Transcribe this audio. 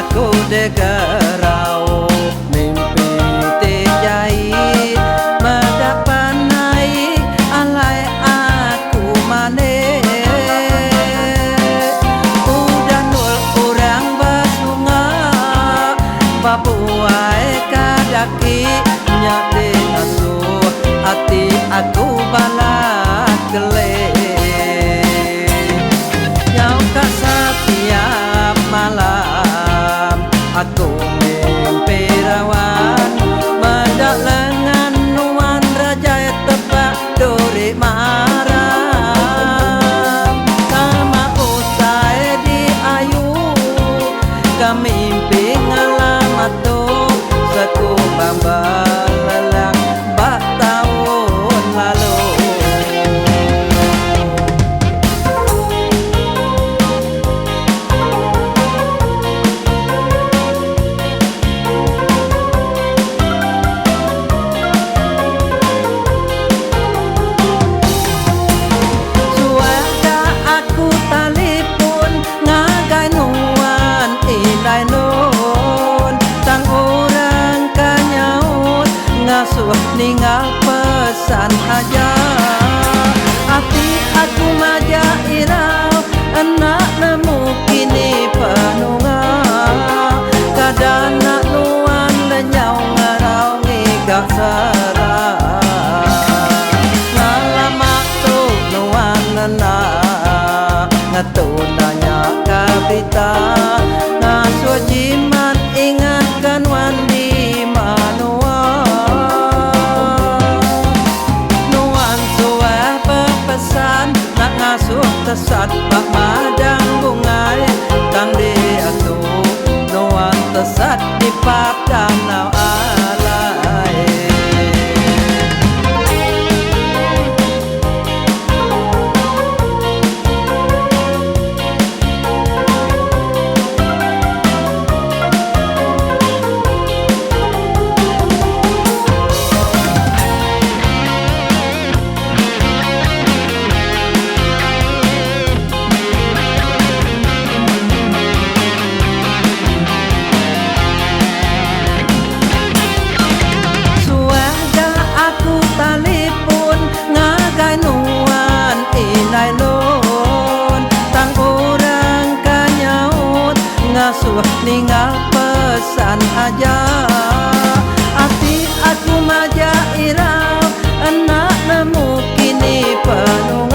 aku degerau mimpi tejai mendapat naik alai aku mane udah nul kurang basunga babuai kadaki nyate asuh hati aku balat gele nyau kak setiap malam aku mimpi rawan mendak lengan nuan raja tebak duri maram sama usai di ayu kami mimpi ngalamat tu seku bambang lelang bak tahun lalu. Ninggal pesan aja hati aku maja irau enak nemu kini penunga kadang nak nuan lenyau ngarau ngigak serah ngalamak tu nuan nena ngatu nanya kabita ngasuh jimat ingatkan wan di manua nak ngasuh tesat bak madang bungai kang di atu nuan tesat di padang nau alai ninggal pesan aja hati aku maja irau enak nemu kini penuh